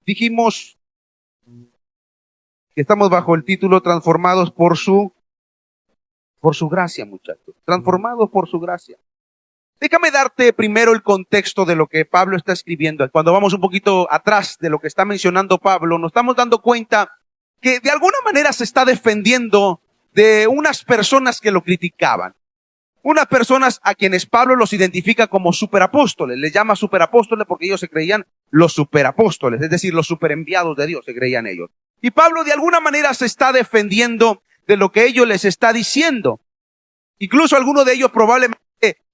Dijimos que estamos bajo el título Transformados por su gracia, muchachos. Transformados por su gracia. Déjame darte primero el contexto de lo que Pablo está escribiendo. Cuando vamos un poquito atrás de lo que está mencionando Pablo, nos estamos dando cuenta que de alguna manera se está defendiendo de unas personas que lo criticaban. Unas personas a quienes Pablo los identifica como superapóstoles. Les llama superapóstoles porque ellos se creían los superapóstoles, es decir, los superenviados de Dios, se creían ellos. Y Pablo de alguna manera se está defendiendo de lo que ellos les está diciendo. Incluso alguno de ellos probablemente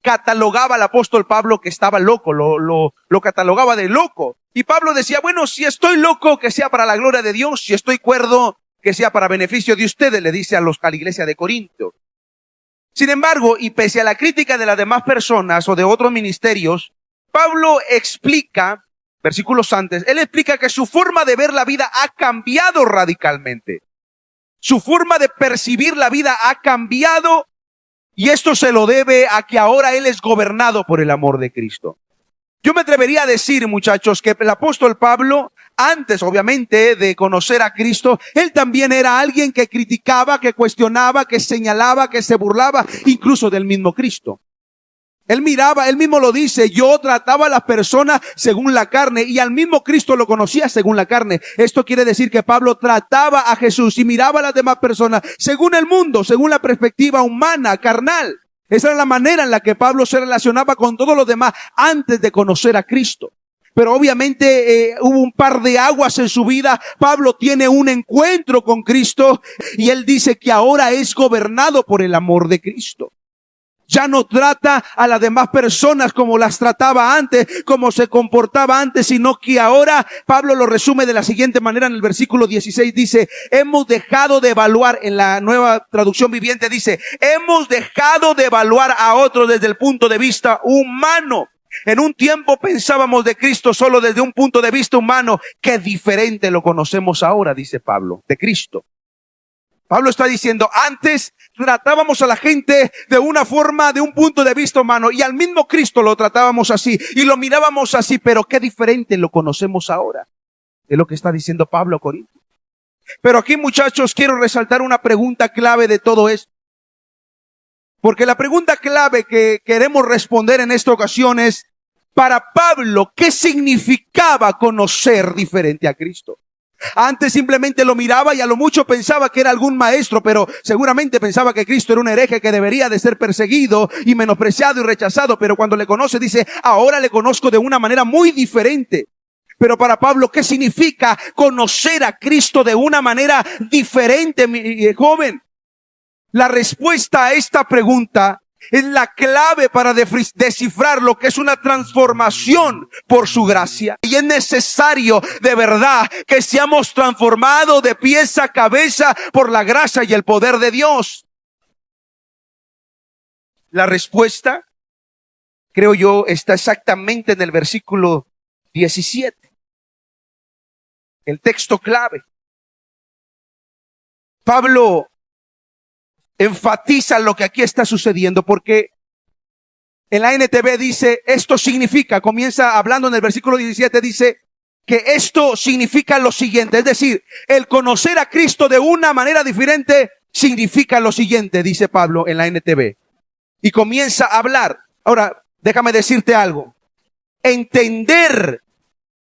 catalogaba al apóstol Pablo que estaba loco, lo catalogaba de loco. Y Pablo decía, bueno, si estoy loco, que sea para la gloria de Dios, si estoy cuerdo, que sea para beneficio de ustedes, le dice a la iglesia de Corinto. Sin embargo, y pese a la crítica de las demás personas o de otros ministerios, Pablo explica, versículos antes, él explica que su forma de ver la vida ha cambiado radicalmente. Su forma de percibir la vida ha cambiado y esto se lo debe a que ahora él es gobernado por el amor de Cristo. Yo me atrevería a decir, muchachos, que el apóstol Pablo, antes obviamente de conocer a Cristo, él también era alguien que criticaba, que cuestionaba, que señalaba, que se burlaba, incluso del mismo Cristo. Él miraba, él mismo lo dice, yo trataba a las personas según la carne y al mismo Cristo lo conocía según la carne. Esto quiere decir que Pablo trataba a Jesús y miraba a las demás personas según el mundo, según la perspectiva humana, carnal. Esa era la manera en la que Pablo se relacionaba con todos los demás antes de conocer a Cristo. Pero obviamente hubo un par de aguas en su vida. Pablo tiene un encuentro con Cristo y él dice que ahora es gobernado por el amor de Cristo. Ya no trata a las demás personas como las trataba antes, como se comportaba antes, sino que ahora Pablo lo resume de la siguiente manera en el versículo 16. Dice, hemos dejado de evaluar, en la Nueva Traducción Viviente dice, hemos dejado de evaluar a otros desde el punto de vista humano. En un tiempo pensábamos de Cristo solo desde un punto de vista humano. Qué diferente lo conocemos ahora, dice Pablo, de Cristo. Pablo está diciendo, antes tratábamos a la gente de una forma, de un punto de vista humano, y al mismo Cristo lo tratábamos así, y lo mirábamos así, pero qué diferente lo conocemos ahora. Es lo que está diciendo Pablo a Corinto. Pero aquí, muchachos, quiero resaltar una pregunta clave de todo esto. Porque la pregunta clave que queremos responder en esta ocasión es, para Pablo, ¿qué significaba conocer diferente a Cristo? Antes simplemente lo miraba y a lo mucho pensaba que era algún maestro, pero seguramente pensaba que Cristo era un hereje que debería de ser perseguido y menospreciado y rechazado. Pero cuando le conoce dice, ahora le conozco de una manera muy diferente. Pero para Pablo, ¿qué significa conocer a Cristo de una manera diferente, mi joven? La respuesta a esta pregunta es la clave para descifrar lo que es una transformación por su gracia. Y es necesario de verdad que seamos transformados de pies a cabeza por la gracia y el poder de Dios. La respuesta, creo yo, está exactamente en el versículo 17. El texto clave. Pablo enfatiza lo que aquí está sucediendo porque en la NTV dice, esto significa, comienza hablando en el versículo 17, dice que esto significa lo siguiente, es decir, el conocer a Cristo de una manera diferente significa lo siguiente, dice Pablo en la NTV. Y comienza a hablar. Ahora, déjame decirte algo. Entender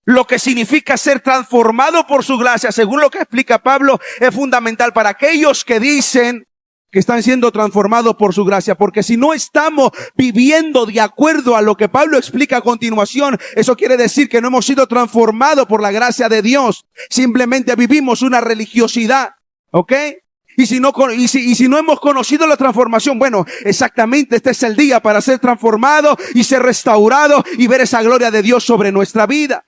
lo que significa ser transformado por su gracia, según lo que explica Pablo, es fundamental para aquellos que dicen que están siendo transformados por su gracia, porque si no estamos viviendo de acuerdo a lo que Pablo explica a continuación, eso quiere decir que no hemos sido transformados por la gracia de Dios, simplemente vivimos una religiosidad, ¿ok? Y si no hemos conocido la transformación, bueno, exactamente este es el día para ser transformado y ser restaurado y ver esa gloria de Dios sobre nuestra vida.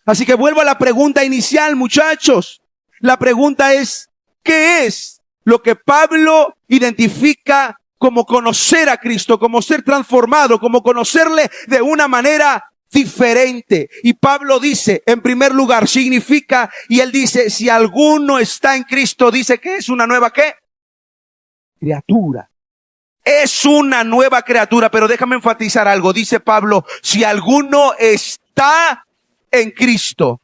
Así que vuelvo a la pregunta inicial, muchachos. La pregunta es, ¿qué es lo que Pablo identifica como conocer a Cristo, como ser transformado, como conocerle de una manera diferente? Y Pablo dice, en primer lugar, significa, y él dice, si alguno está en Cristo, dice que es una nueva, ¿qué? Criatura. Es una nueva criatura, pero déjame enfatizar algo. Dice Pablo, si alguno está en Cristo.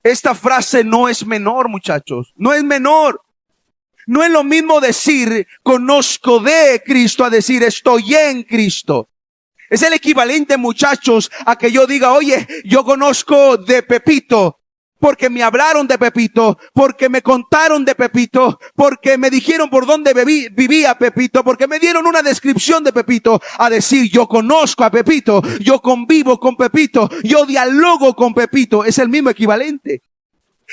Esta frase no es menor, muchachos. No es menor. No es lo mismo decir conozco de Cristo a decir estoy en Cristo. Es el equivalente, muchachos, a que yo diga, oye, yo conozco de Pepito, porque me hablaron de Pepito, porque me contaron de Pepito, porque me dijeron por dónde vivía Pepito, porque me dieron una descripción de Pepito, a decir, yo conozco a Pepito, yo convivo con Pepito, yo dialogo con Pepito. Es el mismo equivalente.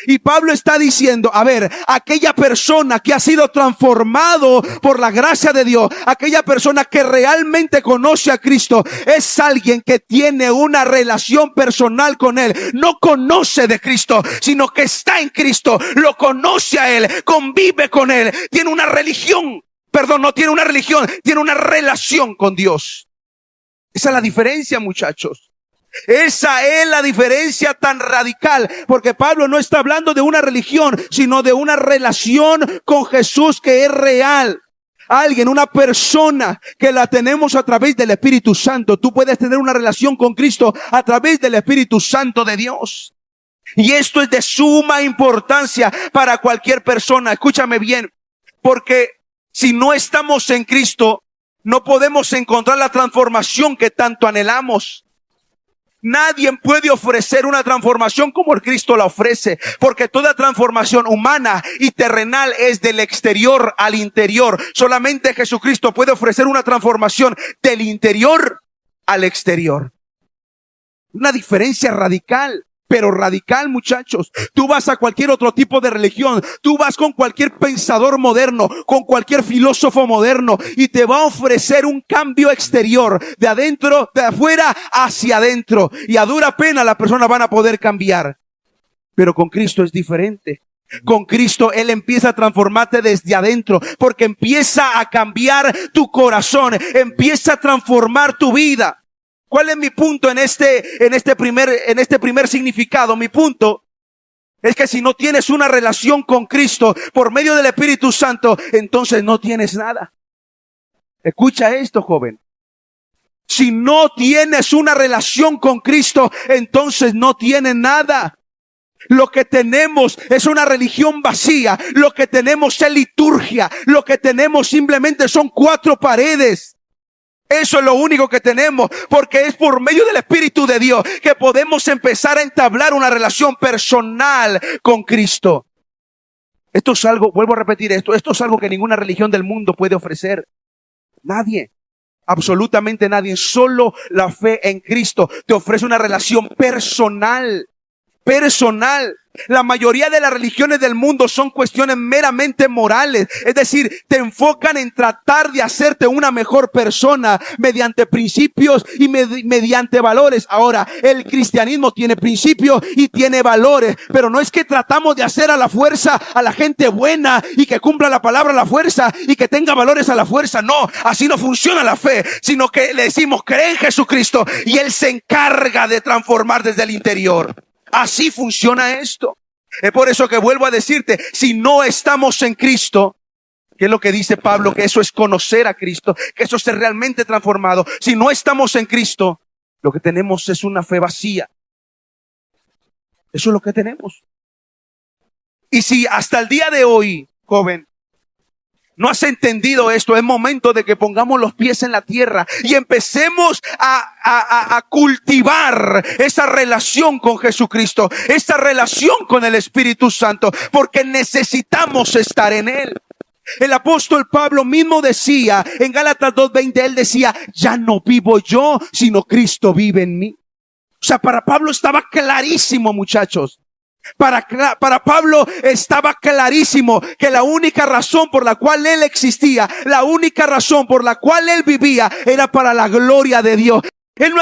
Y Pablo está diciendo, a ver, aquella persona que ha sido transformado por la gracia de Dios, aquella persona que realmente conoce a Cristo, es alguien que tiene una relación personal con Él. No conoce de Cristo, sino que está en Cristo, lo conoce a Él, convive con Él, tiene una religión, perdón, no tiene una religión, tiene una relación con Dios. Esa es la diferencia, muchachos. Esa es la diferencia tan radical, porque Pablo no está hablando de una religión, sino de una relación con Jesús que es real. Alguien, una persona que la tenemos a través del Espíritu Santo. Tú puedes tener una relación con Cristo a través del Espíritu Santo de Dios. Y esto es de suma importancia para cualquier persona. Escúchame bien, porque si no estamos en Cristo, no podemos encontrar la transformación que tanto anhelamos. Nadie puede ofrecer una transformación como el Cristo la ofrece, porque toda transformación humana y terrenal es del exterior al interior. Solamente Jesucristo puede ofrecer una transformación del interior al exterior. Una diferencia radical, pero radical, muchachos. Tú vas a cualquier otro tipo de religión, tú vas con cualquier pensador moderno, con cualquier filósofo moderno, y te va a ofrecer un cambio exterior, de adentro, de afuera hacia adentro, y a dura pena las personas van a poder cambiar. Pero con Cristo es diferente. Con Cristo Él empieza a transformarte desde adentro, porque empieza a cambiar tu corazón, empieza a transformar tu vida. ¿Cuál es mi punto en este primer significado? Mi punto es que si no tienes una relación con Cristo por medio del Espíritu Santo, entonces no tienes nada. Escucha esto, joven. Si no tienes una relación con Cristo, entonces no tienes nada. Lo que tenemos es una religión vacía. Lo que tenemos es liturgia. Lo que tenemos simplemente son 4 paredes. Eso es lo único que tenemos, porque es por medio del Espíritu de Dios que podemos empezar a entablar una relación personal con Cristo. Esto es algo, vuelvo a repetir esto es algo que ninguna religión del mundo puede ofrecer. Nadie, absolutamente nadie. Solo la fe en Cristo te ofrece una relación personal. La mayoría de las religiones del mundo son cuestiones meramente morales. Es decir, te enfocan en tratar de hacerte una mejor persona mediante principios y mediante valores. Ahora, el cristianismo tiene principios y tiene valores, pero no es que tratamos de hacer a la fuerza a la gente buena y que cumpla la palabra a la fuerza y que tenga valores a la fuerza. No, así no funciona la fe, sino que le decimos, cree en Jesucristo y Él se encarga de transformar desde el interior. Así funciona esto. Es por eso que vuelvo a decirte, si no estamos en Cristo, ¿qué es lo que dice Pablo? Que eso es conocer a Cristo, que eso es ser realmente transformado. Si no estamos en Cristo, lo que tenemos es una fe vacía. Eso es lo que tenemos. Y si hasta el día de hoy, joven, no has entendido esto, es momento de que pongamos los pies en la tierra y empecemos a cultivar esa relación con Jesucristo, esa relación con el Espíritu Santo, porque necesitamos estar en Él. El apóstol Pablo mismo decía, en Gálatas 2:20, él decía, ya no vivo yo, sino Cristo vive en mí. O sea, para Pablo estaba clarísimo, muchachos. Para Pablo estaba clarísimo que la única razón por la cual él existía, la única razón por la cual él vivía, era para la gloria de Dios. Él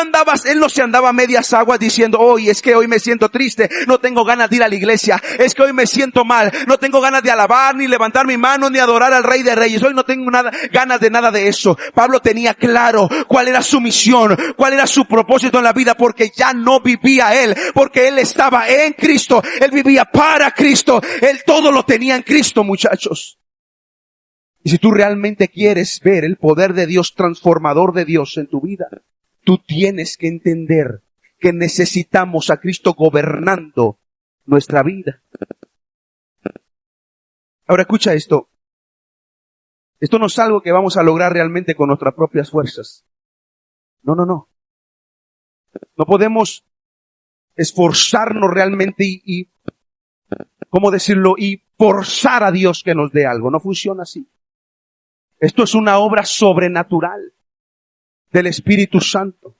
no se andaba a medias aguas diciendo, hoy es que hoy me siento triste, no tengo ganas de ir a la iglesia, es que hoy me siento mal, no tengo ganas de alabar, ni levantar mi mano, ni adorar al Rey de Reyes, hoy no tengo ganas de nada de eso. Pablo tenía claro cuál era su misión, cuál era su propósito en la vida, porque ya no vivía él, porque él estaba en Cristo, él vivía para Cristo, él todo lo tenía en Cristo, muchachos. Y si tú realmente quieres ver el poder de Dios, transformador de Dios en tu vida, tú tienes que entender que necesitamos a Cristo gobernando nuestra vida. Ahora escucha esto. Esto no es algo que vamos a lograr realmente con nuestras propias fuerzas. No. No podemos esforzarnos realmente y ¿cómo decirlo? Y forzar a Dios que nos dé algo. No funciona así. Esto es una obra sobrenatural del Espíritu Santo.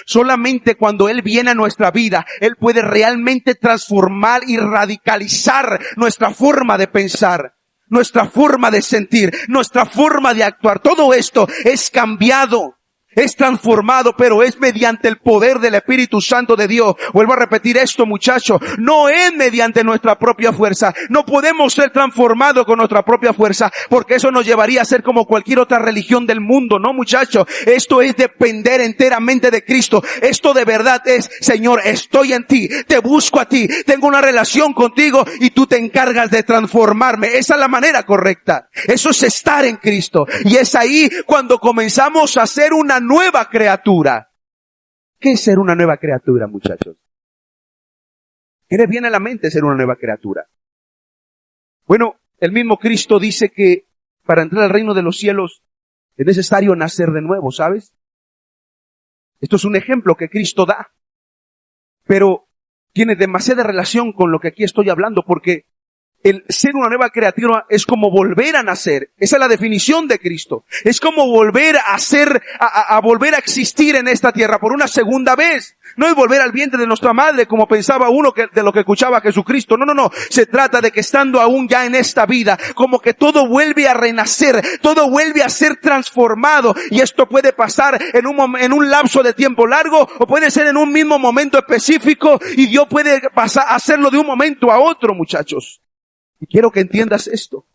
Solamente cuando Él viene a nuestra vida, Él puede realmente transformar y radicalizar nuestra forma de pensar, nuestra forma de sentir, nuestra forma de actuar. Todo esto es cambiado, es transformado, pero es mediante el poder del Espíritu Santo de Dios. Vuelvo a repetir esto, muchachos. No es mediante nuestra propia fuerza. No podemos ser transformados con nuestra propia fuerza, porque eso nos llevaría a ser como cualquier otra religión del mundo. No, muchachos. Esto es depender enteramente de Cristo. Esto de verdad es, Señor, estoy en ti, te busco a ti, tengo una relación contigo y tú te encargas de transformarme. Esa es la manera correcta. Eso es estar en Cristo. Y es ahí cuando comenzamos a ser una nueva criatura. ¿Qué es ser una nueva criatura, muchachos? ¿Qué les viene a la mente ser una nueva criatura? Bueno, el mismo Cristo dice que para entrar al reino de los cielos es necesario nacer de nuevo, ¿sabes? Esto es un ejemplo que Cristo da, pero tiene demasiada relación con lo que aquí estoy hablando, porque el ser una nueva criatura es como volver a nacer. Esa es la definición de Cristo. Es como volver a ser, a volver a existir en esta tierra por una segunda vez. No es volver al vientre de nuestra madre como pensaba uno de lo que escuchaba a Jesucristo. No. Se trata de que estando aún ya en esta vida, como que todo vuelve a renacer, todo vuelve a ser transformado. Y esto puede pasar en un lapso de tiempo largo, o puede ser en un mismo momento específico, y Dios puede hacerlo de un momento a otro, muchachos. Y quiero que entiendas esto,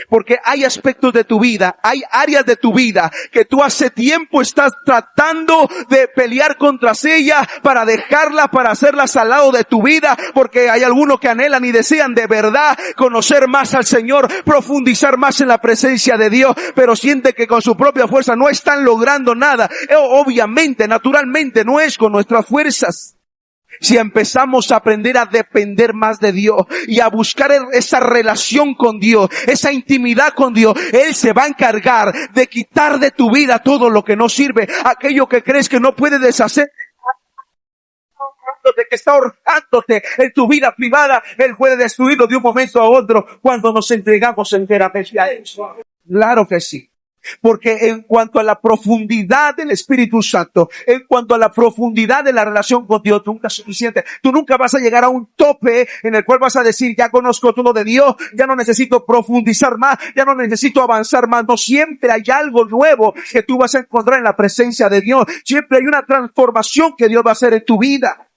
porque hay aspectos de tu vida, hay áreas de tu vida que tú hace tiempo estás tratando de pelear contra ella para dejarla, para hacerlas al lado de tu vida, porque hay algunos que anhelan y desean de verdad conocer más al Señor, profundizar más en la presencia de Dios, pero sienten que con su propia fuerza no están logrando nada. Obviamente, naturalmente, no es con nuestras fuerzas. Si empezamos a aprender a depender más de Dios y a buscar esa relación con Dios, esa intimidad con Dios, Él se va a encargar de quitar de tu vida todo lo que no sirve, aquello que crees que no puedes deshacer, que está ahorcándote en tu vida privada. Él puede destruirlo de un momento a otro cuando nos entregamos enteramente a Él. Claro que sí. Porque en cuanto a la profundidad del Espíritu Santo, en cuanto a la profundidad de la relación con Dios, nunca es suficiente. Tú nunca vas a llegar a un tope en el cual vas a decir, ya conozco todo de Dios, ya no necesito profundizar más, ya no necesito avanzar más. No, siempre hay algo nuevo que tú vas a encontrar en la presencia de Dios. Siempre hay una transformación que Dios va a hacer en tu vida.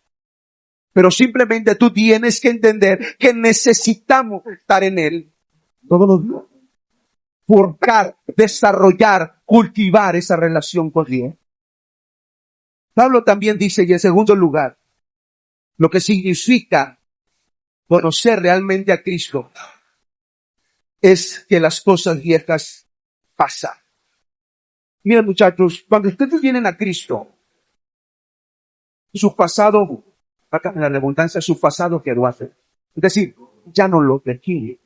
Pero simplemente tú tienes que entender que necesitamos estar en Él todos los días. Forjar, desarrollar, cultivar esa relación con Dios. Pablo también dice, y en segundo lugar, lo que significa conocer realmente a Cristo es que las cosas viejas pasan. Miren, muchachos, cuando ustedes vienen a Cristo, su pasado, acá en la redundancia, su pasado quedó atrás. Es decir, ya no lo requiere.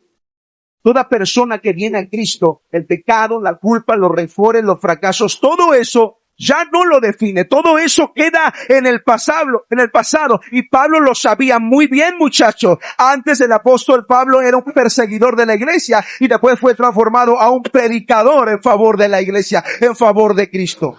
Toda persona que viene a Cristo, el pecado, la culpa, los rencores, los fracasos, todo eso ya no lo define. Todo eso queda en el pasado. Y Pablo lo sabía muy bien, muchachos. Antes el apóstol Pablo era un perseguidor de la iglesia y después fue transformado a un predicador en favor de la iglesia, en favor de Cristo.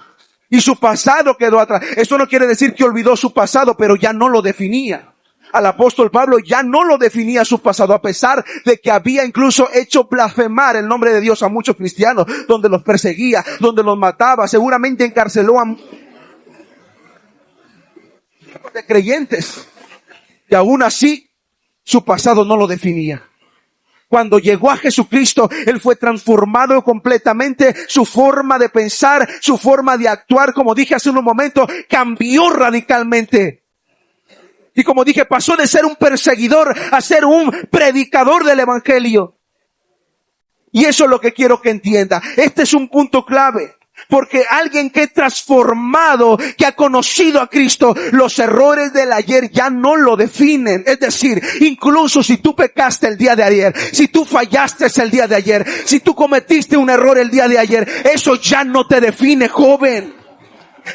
Y su pasado quedó atrás. Esto no quiere decir que olvidó su pasado, pero ya no lo definía. Al apóstol Pablo ya no lo definía su pasado, a pesar de que había incluso hecho blasfemar el nombre de Dios a muchos cristianos, donde los perseguía, donde los mataba, seguramente encarceló a de creyentes. Y aún así, su pasado no lo definía. Cuando llegó a Jesucristo, Él fue transformado completamente, su forma de pensar, su forma de actuar, como dije hace unos momentos, cambió radicalmente. Y como dije, pasó de ser un perseguidor a ser un predicador del evangelio. Y eso es lo que quiero que entienda. Este es un punto clave. Porque alguien que es transformado, que ha conocido a Cristo, los errores del ayer ya no lo definen. Es decir, incluso si tú pecaste el día de ayer, si tú fallaste el día de ayer, si tú cometiste un error el día de ayer, eso ya no te define, joven.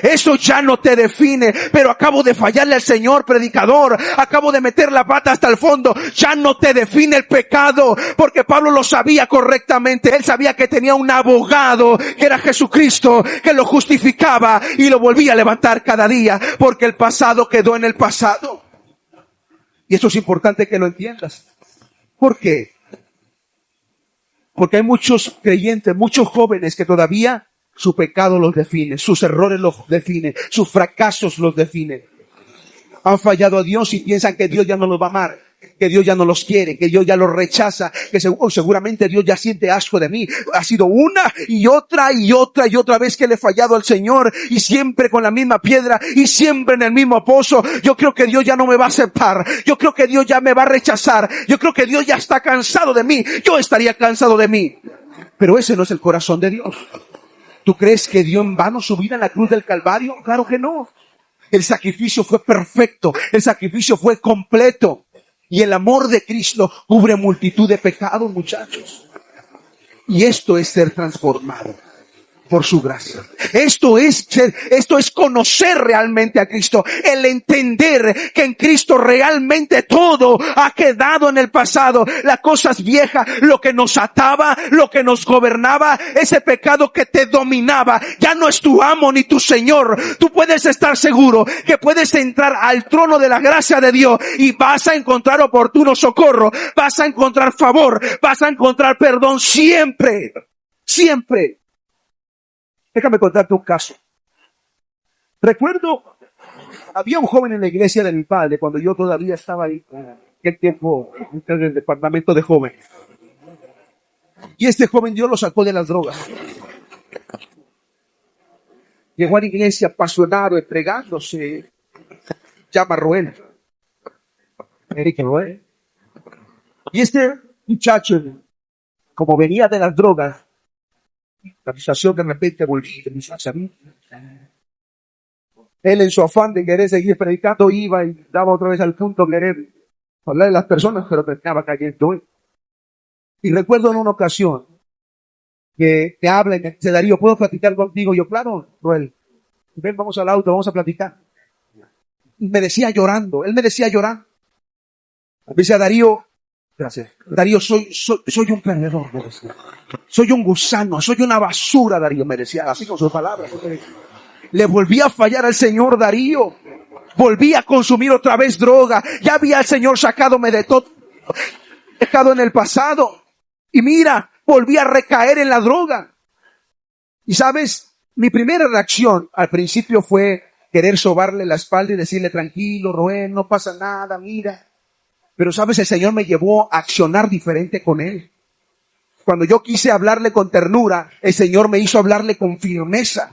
Eso ya no te define. Pero acabo de fallarle al Señor, predicador, acabo de meter la pata hasta el fondo. Ya no te define el pecado, porque Pablo lo sabía correctamente. Él sabía que tenía un abogado, que era Jesucristo, que lo justificaba y lo volvía a levantar cada día, porque el pasado quedó en el pasado. Y esto es importante que lo entiendas. ¿Por qué? Porque hay muchos creyentes, muchos jóvenes que todavía su pecado los define, sus errores los definen, sus fracasos los definen. Han fallado a Dios y piensan que Dios ya no los va a amar, que Dios ya no los quiere, que Dios ya los rechaza, que seguramente Dios ya siente asco de mí. Ha sido una y otra y otra y otra vez que le he fallado al Señor, y siempre con la misma piedra y siempre en el mismo pozo. Yo creo que Dios ya no me va a aceptar, yo creo que Dios ya me va a rechazar, yo creo que Dios ya está cansado de mí, yo estaría cansado de mí. Pero ese no es el corazón de Dios. ¿Tú crees que dio en vano su vida en la cruz del Calvario? Claro que no. El sacrificio fue perfecto, el sacrificio fue completo. Y el amor de Cristo cubre multitud de pecados, muchachos. Y esto es ser transformado por su gracia. Esto es conocer realmente a Cristo, el entender que en Cristo realmente todo ha quedado en el pasado. Las cosas viejas, lo que nos ataba, lo que nos gobernaba, ese pecado que te dominaba, ya no es tu amo ni tu Señor. Tú puedes estar seguro que puedes entrar al trono de la gracia de Dios y vas a encontrar oportuno socorro, vas a encontrar favor, vas a encontrar perdón siempre, siempre. Déjame contarte un caso. Recuerdo, había un joven en la iglesia de mi padre cuando yo todavía estaba ahí, en aquel tiempo, en el departamento de jóvenes. Y este joven Dios lo sacó de las drogas. Llegó a la iglesia apasionado, entregándose. Llama Roel. Eric Roel. Y este muchacho, como venía de las drogas, la acusación de repente volvió a mí. Él en su afán de querer seguir predicando iba y daba otra vez al punto de querer hablar de las personas, pero terminaba cayendo. Y recuerdo en una ocasión que te habla y me dice: Darío, ¿puedo platicar contigo? Yo, claro, Roel, ven, vamos al auto, vamos a platicar. Y me decía llorando, él me decía llorando. Me decía: Darío, gracias. Darío, soy un perdedor, me decía. Soy un gusano, soy una basura, Darío, me decía, así con sus palabras. Le volví a fallar al Señor, Darío. Volví a consumir otra vez droga. Ya había el Señor sacadome de todo, dejado en el pasado. Y mira, volví a recaer en la droga. Y sabes, mi primera reacción al principio fue querer sobarle la espalda y decirle: tranquilo, Roel, no pasa nada, mira. Pero sabes, el Señor me llevó a accionar diferente con él. Cuando yo quise hablarle con ternura, el Señor me hizo hablarle con firmeza.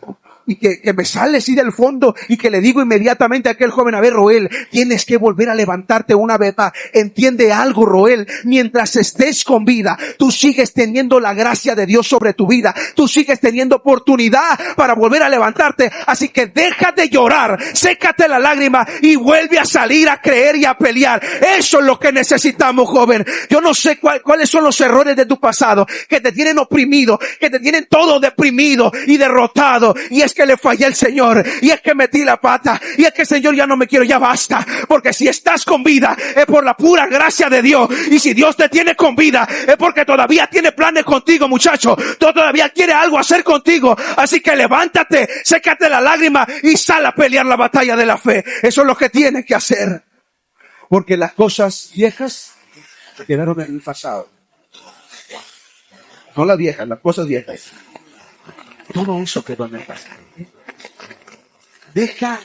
Y que me sale así del fondo y que le digo inmediatamente a aquel joven: a ver, Roel, tienes que volver a levantarte una vez más. Entiende algo, Roel, mientras estés con vida, tú sigues teniendo la gracia de Dios sobre tu vida. Tú sigues teniendo oportunidad para volver a levantarte. Así que deja de llorar, sécate la lágrima y vuelve a salir a creer y a pelear. Eso es lo que necesitamos, joven. Yo no sé cuáles son los errores de tu pasado que te tienen oprimido, que te tienen todo deprimido y derrotado. Y es que le fallé al Señor, y es que metí la pata, y es que el Señor ya no me quiero, ya basta. Porque si estás con vida es por la pura gracia de Dios, y si Dios te tiene con vida es porque todavía tiene planes contigo, muchacho. Todavía quiere algo hacer contigo. Así que levántate, sécate la lágrima y sal a pelear la batalla de la fe. Eso es lo que tienes que hacer, porque las cosas viejas quedaron en el pasado. No las viejas, las cosas viejas. Todo eso quedó en el pasado. Deja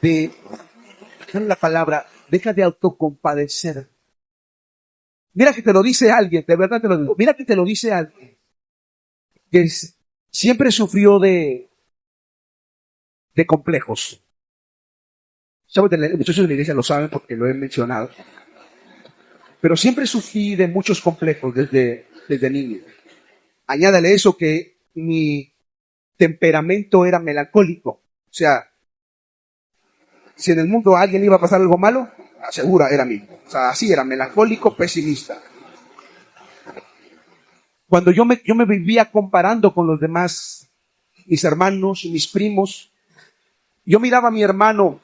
de autocompadecer. Mira que te lo dice alguien, de verdad te lo digo. Mira que te lo dice alguien que siempre sufrió de complejos. Muchos de la iglesia lo saben porque lo he mencionado. Pero siempre sufrí de muchos complejos desde niño. Añádale eso que mi temperamento era melancólico. O sea, si en el mundo a alguien le iba a pasar algo malo, asegura, era a mí. O sea, así era, melancólico, pesimista. Cuando yo me vivía comparando con los demás, mis hermanos, mis primos, yo miraba a mi hermano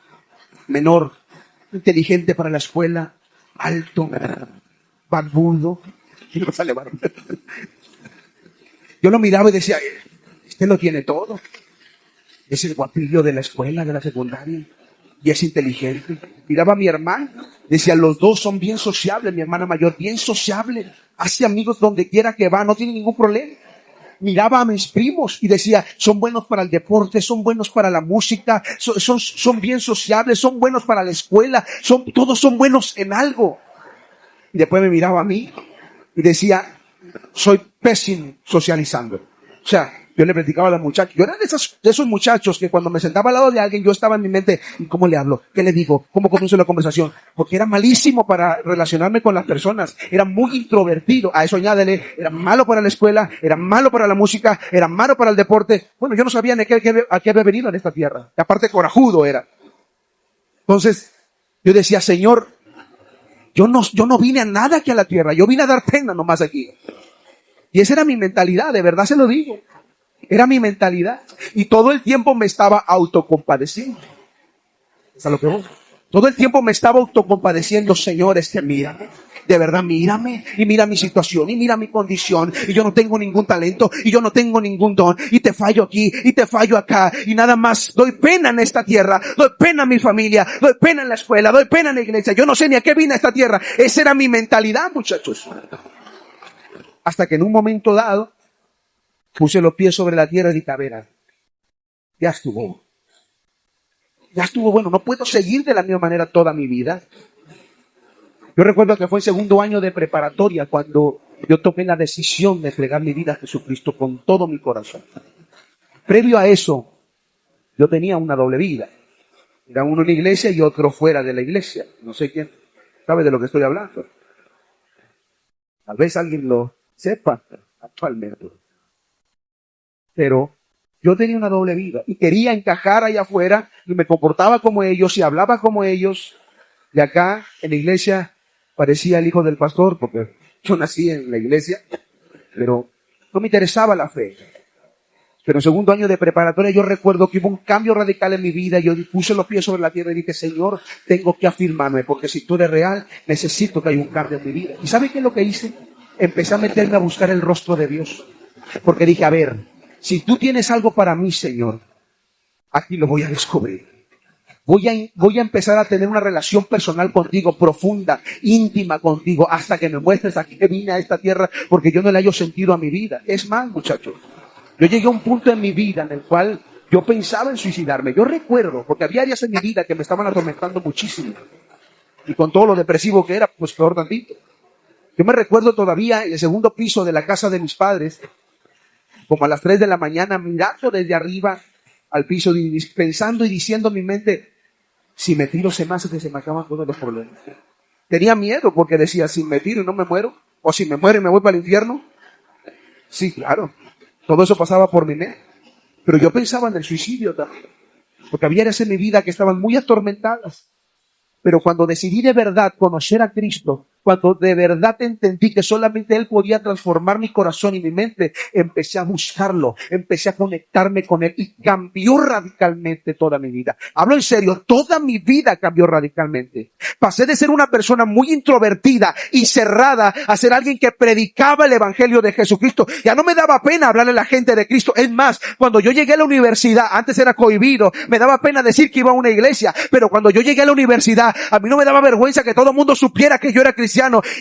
menor, inteligente para la escuela, alto, barbudo. No sale barbudo. Yo lo miraba y decía, este lo tiene todo. Es el guapillo de la escuela, de la secundaria. Y es inteligente. Miraba a mi hermano, decía, los dos son bien sociables, mi hermana mayor, bien sociable. Hace amigos donde quiera que va, no tiene ningún problema. Miraba a mis primos y decía, son buenos para el deporte, son buenos para la música, son bien sociables, son buenos para la escuela, todos son buenos en algo. Y después me miraba a mí y decía, soy pésimo socializando. O sea, yo le platicaba a los muchachos. Yo era de esos muchachos que cuando me sentaba al lado de alguien, yo estaba en mi mente, ¿cómo le hablo? ¿Qué le digo? ¿Cómo comienzo la conversación? Porque era malísimo para relacionarme con las personas. Era muy introvertido. A eso añádele, era malo para la escuela, era malo para la música, era malo para el deporte. Bueno, yo no sabía ni a qué había venido en esta tierra. Y aparte corajudo era. Entonces, yo decía, Señor, yo no vine a nada aquí a la tierra. Yo vine a dar pena nomás aquí. Y esa era mi mentalidad, de verdad se lo digo. Era mi mentalidad. Y todo el tiempo me estaba autocompadeciendo. ¿Es a lo que voy? Todo el tiempo me estaba autocompadeciendo, Señor, mírame. De verdad, mírame. Y mira mi situación. Y mira mi condición. Y yo no tengo ningún talento. Y yo no tengo ningún don. Y te fallo aquí. Y te fallo acá. Y nada más doy pena en esta tierra. Doy pena a mi familia. Doy pena en la escuela. Doy pena en la iglesia. Yo no sé ni a qué vine a esta tierra. Esa era mi mentalidad, muchachos. Hasta que en un momento dado, puse los pies sobre la tierra y dije, a ver, ya estuvo. Ya estuvo bueno, no puedo seguir de la misma manera toda mi vida. Yo recuerdo que fue en segundo año de preparatoria cuando yo tomé la decisión de entregar mi vida a Jesucristo con todo mi corazón. Previo a eso, yo tenía una doble vida. Era uno en la iglesia y otro fuera de la iglesia. No sé quién sabe de lo que estoy hablando. Tal vez alguien lo sepa actualmente. Pero yo tenía una doble vida y quería encajar allá afuera y me comportaba como ellos y hablaba como ellos. De acá, en la iglesia, parecía el hijo del pastor porque yo nací en la iglesia, pero no me interesaba la fe. Pero en segundo año de preparatoria yo recuerdo que hubo un cambio radical en mi vida. Yo puse los pies sobre la tierra y dije, Señor, tengo que afirmarme porque si tú eres real, necesito que haya un cambio en mi vida. ¿Y sabe qué es lo que hice? Empecé a meterme a buscar el rostro de Dios. Porque dije, a ver, si tú tienes algo para mí, Señor, aquí lo voy a descubrir. Voy a empezar a tener una relación personal contigo, profunda, íntima contigo, hasta que me muestres a qué vine a esta tierra, porque yo no le hallo sentido a mi vida. Es más, muchachos, yo llegué a un punto en mi vida en el cual yo pensaba en suicidarme. Yo recuerdo, porque había áreas en mi vida que me estaban atormentando muchísimo. Y con todo lo depresivo que era, pues peor tantito. Yo me recuerdo todavía en el segundo piso de la casa de mis padres, como a las 3 de la mañana, mirando desde arriba al piso, pensando y diciendo en mi mente, si me tiro se me acaban todos los problemas. Tenía miedo porque decía, si me tiro y no me muero, o si me muero y me voy para el infierno. Sí, claro, todo eso pasaba por mi mente. Pero yo pensaba en el suicidio también, porque había áreas en mi vida que estaban muy atormentadas. Pero cuando decidí de verdad conocer a Cristo, cuando de verdad entendí que solamente Él podía transformar mi corazón y mi mente, empecé a buscarlo, empecé a conectarme con Él y cambió radicalmente toda mi vida. Hablo en serio, toda mi vida cambió radicalmente. Pasé de ser una persona muy introvertida y cerrada a ser alguien que predicaba el Evangelio de Jesucristo. Ya no me daba pena hablarle a la gente de Cristo. Es más, cuando yo llegué a la universidad, antes era cohibido, me daba pena decir que iba a una iglesia, pero cuando yo llegué a la universidad, a mí no me daba vergüenza que todo el mundo supiera que yo era cristiano.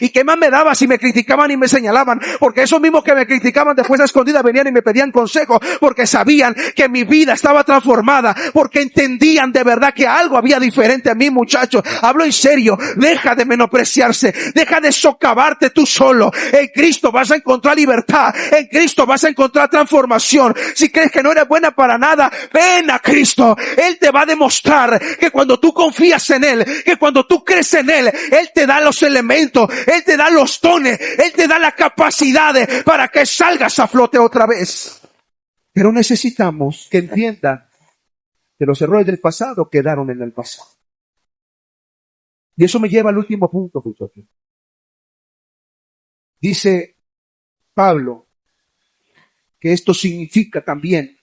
¿Y qué más me daba si me criticaban y me señalaban? Porque esos mismos que me criticaban después a escondidas venían y me pedían consejo, porque sabían que mi vida estaba transformada, porque entendían de verdad que algo había diferente a mí, muchachos. Hablo en serio, deja de menospreciarse, deja de socavarte tú solo. En Cristo vas a encontrar libertad, en Cristo vas a encontrar transformación. Si crees que no eres buena para nada, ven a Cristo. Él te va a demostrar que cuando tú confías en Él, que cuando tú crees en Él, Él te da los elementos, Él te da los dones, Él te da las capacidades para que salgas a flote otra vez. Pero necesitamos que entiendan que los errores del pasado quedaron en el pasado. Y eso me lleva al último punto, muchachos. Dice Pablo que esto significa también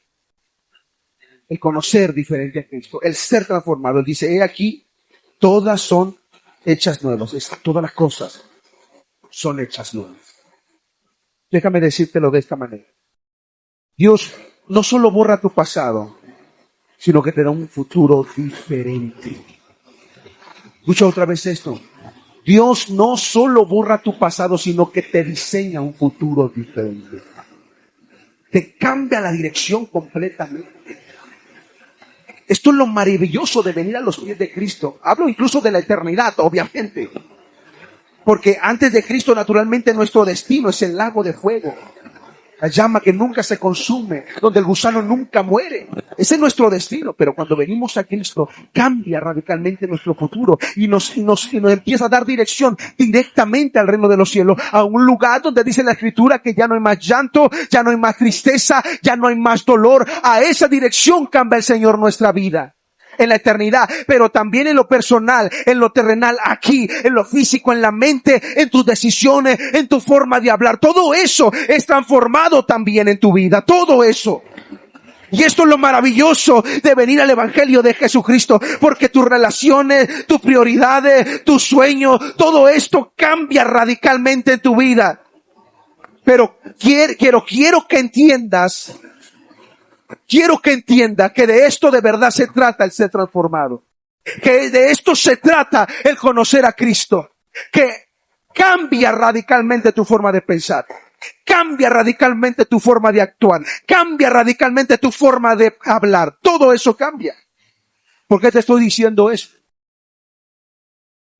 el conocer diferente a Cristo, el ser transformado. Él dice, he aquí, todas son hechas nuevas. Todas las cosas son hechas nuevas. Déjame decírtelo de esta manera. Dios no solo borra tu pasado, sino que te da un futuro diferente. Escucha otra vez esto. Dios no solo borra tu pasado, sino que te diseña un futuro diferente. Te cambia la dirección completamente. Esto es lo maravilloso de venir a los pies de Cristo. Hablo incluso de la eternidad, obviamente. Porque antes de Cristo, naturalmente, nuestro destino es el lago de fuego. La llama que nunca se consume, donde el gusano nunca muere. Ese es nuestro destino. Pero cuando venimos a Cristo, cambia radicalmente nuestro futuro y nos empieza a dar dirección directamente al reino de los cielos, a un lugar donde dice la Escritura que ya no hay más llanto, ya no hay más tristeza, ya no hay más dolor. A esa dirección cambia el Señor nuestra vida. En la eternidad, pero también en lo personal, en lo terrenal, aquí, en lo físico, en la mente, en tus decisiones, en tu forma de hablar. Todo eso es transformado también en tu vida. Todo eso. Y esto es lo maravilloso de venir al Evangelio de Jesucristo, porque tus relaciones, tus prioridades, tus sueños, todo esto cambia radicalmente en tu vida. Pero quiero que entiendas. Quiero que entienda que de esto de verdad se trata el ser transformado. Que de esto se trata el conocer a Cristo. Que cambia radicalmente tu forma de pensar. Cambia radicalmente tu forma de actuar. Cambia radicalmente tu forma de hablar. Todo eso cambia. ¿Por qué te estoy diciendo eso?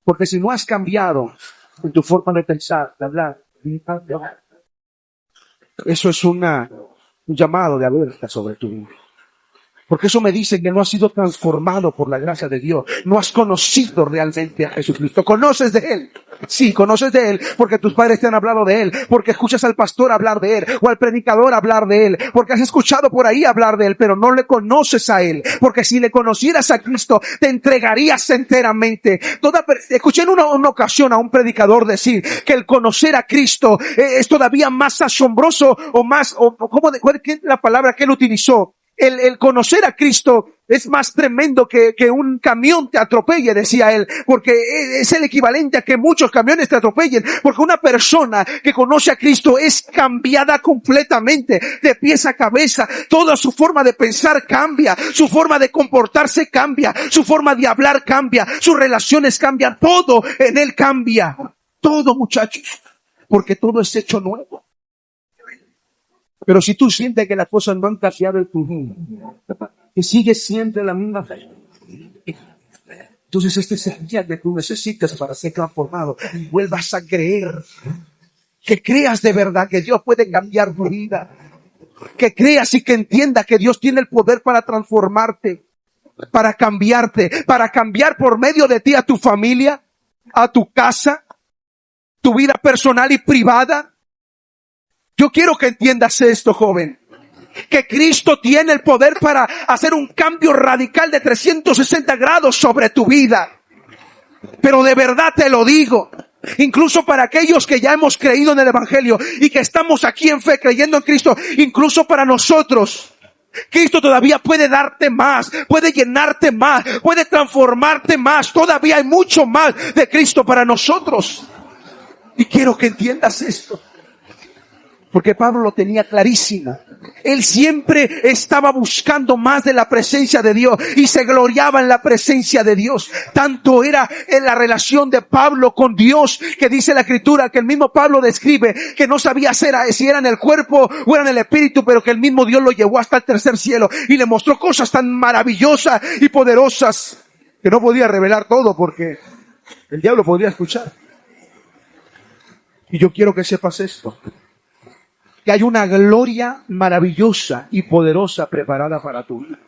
Porque si no has cambiado en tu forma de pensar, de hablar, eso es un llamado de alerta sobre tu vida. Porque eso me dice que no has sido transformado por la gracia de Dios. No has conocido realmente a Jesucristo. ¿Conoces de Él? Sí, conoces de Él porque tus padres te han hablado de Él, porque escuchas al pastor hablar de Él o al predicador hablar de Él, porque has escuchado por ahí hablar de Él, pero no le conoces a Él. Porque si le conocieras a Cristo, te entregarías enteramente. Escuché en una ocasión a un predicador decir que el conocer a Cristo es todavía más asombroso ¿qué es la palabra que él utilizó? El conocer a Cristo es más tremendo que un camión te atropelle, decía él, porque es el equivalente a que muchos camiones te atropellen, porque una persona que conoce a Cristo es cambiada completamente, de pies a cabeza. Toda su forma de pensar cambia, su forma de comportarse cambia, su forma de hablar cambia, sus relaciones cambian, todo en él cambia. Todo, muchachos, porque todo es hecho nuevo. Pero si tú sientes que las cosas no han cambiado en tu vida, que sigues siempre la misma fe, entonces este es el día que tú necesitas para ser transformado. Vuelvas a creer, que creas de verdad que Dios puede cambiar tu vida, que creas y que entiendas que Dios tiene el poder para transformarte, para cambiar por medio de ti a tu familia, a tu casa, tu vida personal y privada. Yo quiero que entiendas esto, joven, que Cristo tiene el poder para hacer un cambio radical de 360 grados sobre tu vida. Pero de verdad te lo digo, incluso para aquellos que ya hemos creído en el Evangelio y que estamos aquí en fe creyendo en Cristo, incluso para nosotros, Cristo todavía puede darte más, puede llenarte más, puede transformarte más. Todavía hay mucho más de Cristo para nosotros. Y quiero que entiendas esto. Porque Pablo lo tenía clarísimo. Él siempre estaba buscando más de la presencia de Dios y se gloriaba en la presencia de Dios. Tanto era en la relación de Pablo con Dios que dice la Escritura que el mismo Pablo describe que no sabía si era en el cuerpo o era en el espíritu, pero que el mismo Dios lo llevó hasta el tercer cielo y le mostró cosas tan maravillosas y poderosas que no podía revelar todo porque el diablo podría escuchar. Y yo quiero que sepas esto, que hay una gloria maravillosa y poderosa preparada para tu vida.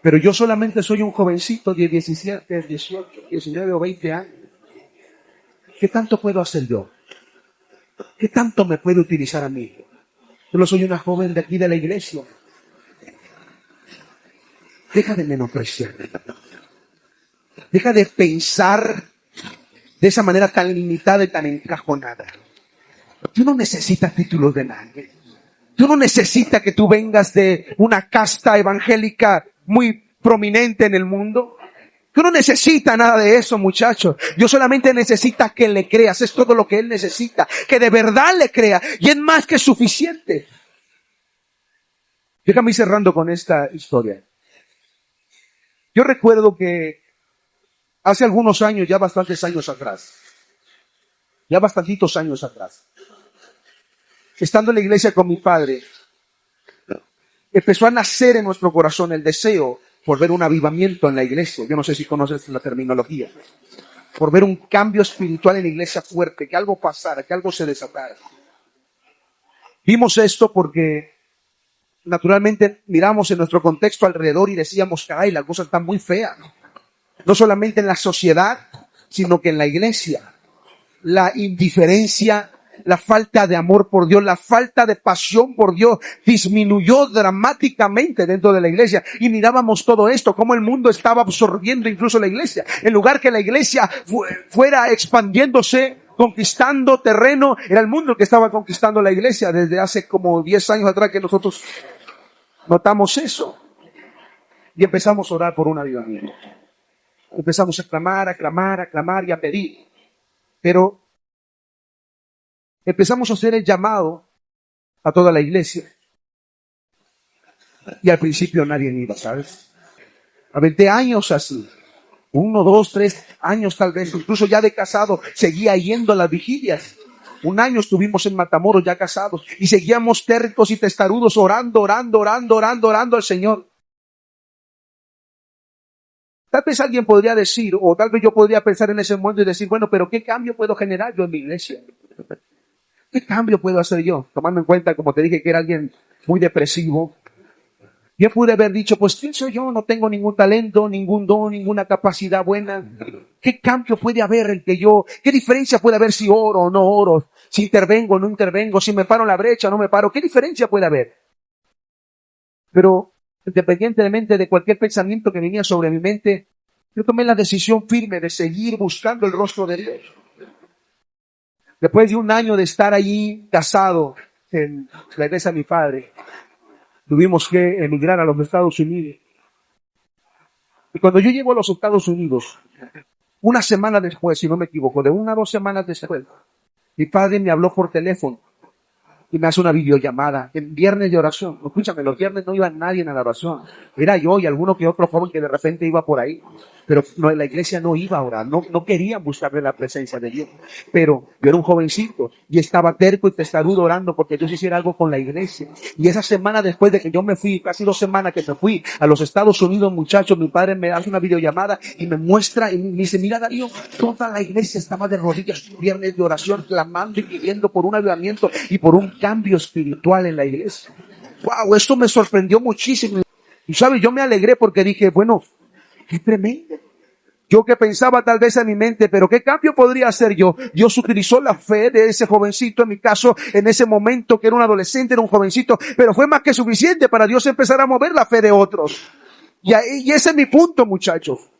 Pero yo solamente soy un jovencito de 17, 18, 19 o 20 años. ¿Qué tanto puedo hacer yo? ¿Qué tanto me puede utilizar a mí? Solo soy una joven de aquí de la iglesia. Deja de menospreciar. Deja de pensar de esa manera tan limitada y tan encajonada. Tú no necesitas títulos de nadie. Tú no necesitas que tú vengas de una casta evangélica muy prominente en el mundo. Tú no necesitas nada de eso, muchachos. Dios solamente necesita que le creas. Es todo lo que Él necesita. Que de verdad le crea. Y es más que suficiente. Déjame ir cerrando con esta historia. Yo recuerdo que hace algunos años, ya bastantes años atrás, estando en la iglesia con mi padre, empezó a nacer en nuestro corazón el deseo por ver un avivamiento en la iglesia. Yo no sé si conoces la terminología. Por ver un cambio espiritual en la iglesia fuerte, que algo pasara, que algo se desatara. Vimos esto porque naturalmente miramos en nuestro contexto alrededor y decíamos, caray, la cosa está muy fea. No solamente en la sociedad, sino que en la iglesia. La indiferencia, la falta de amor por Dios, la falta de pasión por Dios disminuyó dramáticamente dentro de la iglesia. Y mirábamos todo esto, cómo el mundo estaba absorbiendo incluso la iglesia. En lugar que la iglesia fuera expandiéndose, conquistando terreno, era el mundo el que estaba conquistando la iglesia. Desde hace como 10 años atrás que nosotros notamos eso. Y empezamos a orar por un avivamiento. Empezamos a clamar y a pedir. Pero empezamos a hacer el llamado a toda la iglesia. Y al principio nadie iba, ¿sabes? A 20 años así. 1, 2, 3 años tal vez. Incluso ya de casado, seguía yendo a las vigilias. 1 año estuvimos en Matamoros ya casados. Y seguíamos tercos y testarudos orando al Señor. Tal vez alguien podría decir, o tal vez yo podría pensar en ese momento y decir, bueno, pero ¿qué cambio puedo generar yo en mi iglesia? ¿Qué cambio puedo hacer yo? Tomando en cuenta, como te dije, que era alguien muy depresivo. Yo pude haber dicho, pues ¿quién soy yo? No tengo ningún talento, ningún don, ninguna capacidad buena. ¿Qué cambio puede haber el que yo? ¿Qué diferencia puede haber si oro o no oro? Si intervengo o no intervengo, si me paro en la brecha o no me paro. ¿Qué diferencia puede haber? Pero independientemente de cualquier pensamiento que venía sobre mi mente, yo tomé la decisión firme de seguir buscando el rostro de Dios. Después de 1 año de estar allí casado en la iglesia de mi padre, tuvimos que emigrar a los Estados Unidos. Y cuando yo llego a los Estados Unidos, 1 semana después, si no me equivoco, de 1 a 2 semanas después, mi padre me habló por teléfono y me hace una videollamada en viernes de oración. Escúchame, los viernes no iba nadie en la oración. Era yo y alguno que otro joven que de repente iba por ahí. Pero no, la iglesia no iba a orar, no querían buscarle la presencia de Dios. Pero yo era un jovencito y estaba terco y testarudo orando porque Dios hiciera algo con la iglesia. Y esa semana después de que yo me fui, casi 2 semanas que me fui a los Estados Unidos, muchachos, mi padre me hace una videollamada y me muestra y me dice, mira Darío, toda la iglesia estaba de rodillas viernes de oración, clamando y pidiendo por un avivamiento y por un cambio espiritual en la iglesia. Wow, esto me sorprendió muchísimo. Y sabes, yo me alegré porque dije, bueno, qué tremendo. Yo que pensaba tal vez en mi mente, pero ¿qué cambio podría hacer yo? Dios utilizó la fe de ese jovencito, en mi caso, en ese momento que era un adolescente, era un jovencito, pero fue más que suficiente para Dios empezar a mover la fe de otros. Y ese es mi punto, muchachos.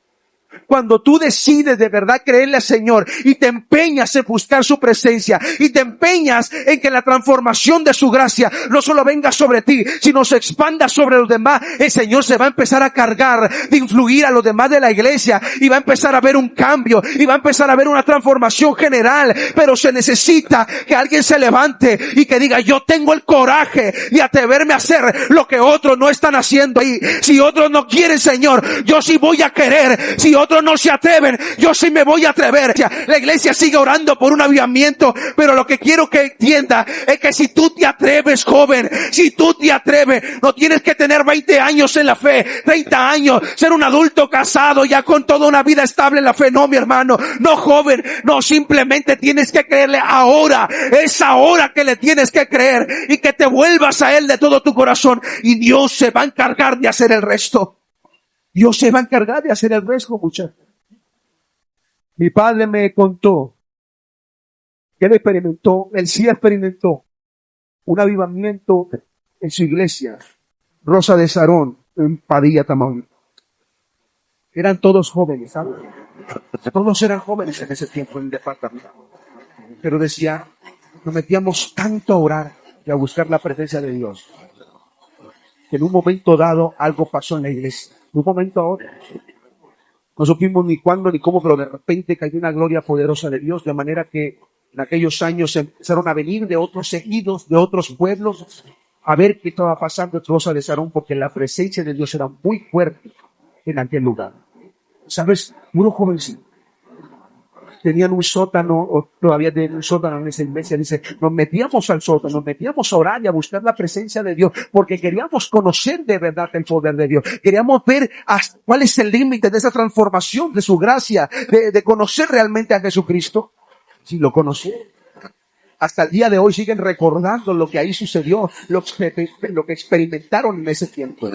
Cuando tú decides de verdad creerle al Señor y te empeñas en buscar su presencia y te empeñas en que la transformación de su gracia no solo venga sobre ti, sino se expanda sobre los demás, el Señor se va a empezar a cargar de influir a los demás de la iglesia y va a empezar a ver un cambio y va a empezar a ver una transformación general. Pero se necesita que alguien se levante y que diga, yo tengo el coraje de atreverme a hacer lo que otros no están haciendo ahí. Si otros no quieren, Señor, yo sí voy a querer. Si otros no se atreven, yo sí me voy a atrever. La iglesia sigue orando por un avivamiento, pero lo que quiero que entienda es que si tú te atreves, joven, si tú te atreves, no tienes que tener 20 años en la fe, 30 años, ser un adulto casado ya con toda una vida estable en la fe. No, mi hermano, no, joven, no, simplemente tienes que creerle ahora. Es ahora que le tienes que creer y que te vuelvas a Él de todo tu corazón y Dios se va a encargar de hacer el resto. Dios se va a encargar de hacer el resto, muchachos. Mi padre me contó que él sí experimentó un avivamiento en su iglesia, Rosa de Sarón, en Padilla, Tamaulipas. Eran todos jóvenes, ¿sabes? Todos eran jóvenes en ese tiempo en el departamento. Pero decía, nos metíamos tanto a orar y a buscar la presencia de Dios, que en un momento dado algo pasó en la iglesia. En un momento ahora. No supimos ni cuándo ni cómo, pero de repente cayó una gloria poderosa de Dios, de manera que en aquellos años empezaron a venir de otros seguidos, de otros pueblos, a ver qué estaba pasando en Rosa de Sarón, porque la presencia de Dios era muy fuerte en aquel lugar. ¿Sabes? Unos jovencitos tenían un sótano, o todavía tienen un sótano en esa iglesia, dice, nos metíamos al sótano, nos metíamos a orar y a buscar la presencia de Dios, porque queríamos conocer de verdad el poder de Dios, queríamos ver cuál es el límite de esa transformación de su gracia, de conocer realmente a Jesucristo. Si lo conocieron, hasta el día de hoy siguen recordando lo que ahí sucedió, lo que experimentaron en ese tiempo.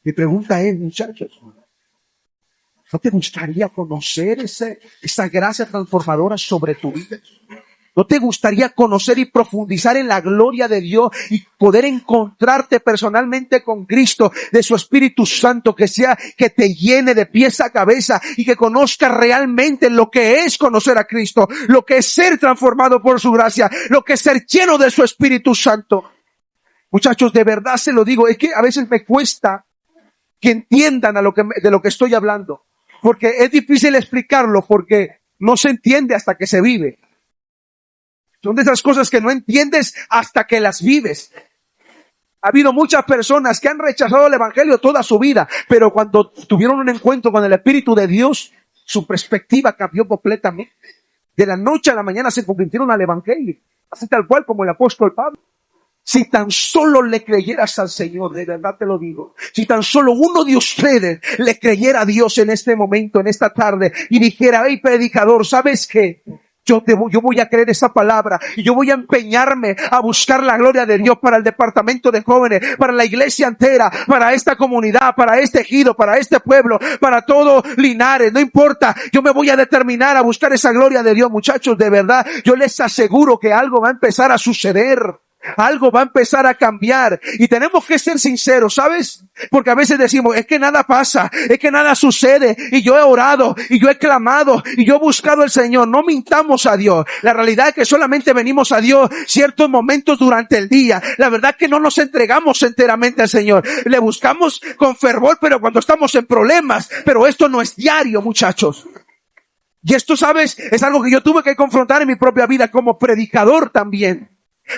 Mi pregunta es, muchachos, ¿no te gustaría conocer esa gracia transformadora sobre tu vida? ¿No te gustaría conocer y profundizar en la gloria de Dios y poder encontrarte personalmente con Cristo, de su Espíritu Santo, que te llene de pies a cabeza y que conozcas realmente lo que es conocer a Cristo, lo que es ser transformado por su gracia, lo que es ser lleno de su Espíritu Santo? Muchachos, de verdad se lo digo, es que a veces me cuesta que entiendan de lo que estoy hablando. Porque es difícil explicarlo, porque no se entiende hasta que se vive. Son de esas cosas que no entiendes hasta que las vives. Ha habido muchas personas que han rechazado el Evangelio toda su vida, pero cuando tuvieron un encuentro con el Espíritu de Dios, su perspectiva cambió completamente. De la noche a la mañana se convirtieron al Evangelio, así tal cual como el apóstol Pablo. Si tan solo le creyeras al Señor, de verdad te lo digo, si tan solo uno de ustedes le creyera a Dios en este momento, en esta tarde, y dijera, hey predicador, ¿sabes qué? Yo voy a creer esa palabra y yo voy a empeñarme a buscar la gloria de Dios para el departamento de jóvenes, para la iglesia entera, para esta comunidad, para este ejido, para este pueblo, para todo Linares, no importa. Yo me voy a determinar a buscar esa gloria de Dios, muchachos, de verdad. Yo les aseguro que algo va a empezar a suceder. Algo va a empezar a cambiar y tenemos que ser sinceros, ¿sabes? Porque a veces decimos, es que nada pasa, es que nada sucede y yo he orado y yo he clamado y yo he buscado al Señor. No mintamos a Dios. La realidad es que solamente venimos a Dios ciertos momentos durante el día. La verdad es que no nos entregamos enteramente al Señor. Le buscamos con fervor, pero cuando estamos en problemas. Pero esto no es diario, muchachos. Y esto, ¿sabes? Es algo que yo tuve que confrontar en mi propia vida como predicador también.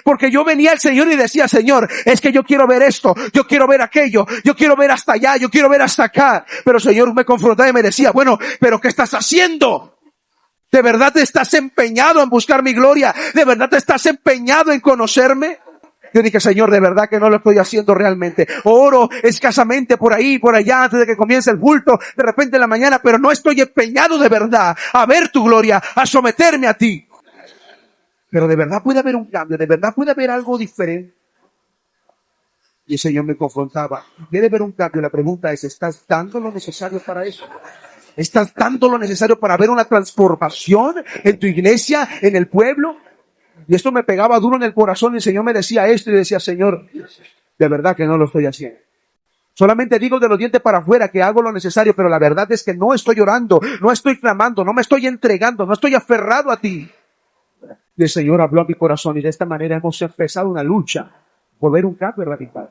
Porque yo venía al Señor y decía, Señor, es que yo quiero ver esto, yo quiero ver aquello, yo quiero ver hasta allá, yo quiero ver hasta acá. Pero el Señor me confrontaba y me decía, bueno, pero ¿qué estás haciendo? ¿De verdad te estás empeñado en buscar mi gloria? ¿De verdad te estás empeñado en conocerme? Yo dije, Señor, de verdad que no lo estoy haciendo realmente. Oro escasamente por ahí, por allá, antes de que comience el culto, de repente en la mañana, pero no estoy empeñado de verdad a ver tu gloria, a someterme a ti. Pero de verdad puede haber un cambio, de verdad puede haber algo diferente. Y el Señor me confrontaba. Debe haber un cambio. La pregunta es, ¿estás dando lo necesario para eso? ¿Estás dando lo necesario para ver una transformación en tu iglesia, en el pueblo? Y esto me pegaba duro en el corazón y el Señor me decía esto y decía, Señor, de verdad que no lo estoy haciendo. Solamente digo de los dientes para afuera que hago lo necesario, pero la verdad es que no estoy orando, no estoy clamando, no me estoy entregando, no estoy aferrado a ti. Y el Señor habló a mi corazón y de esta manera hemos empezado una lucha por ver un cambio radical.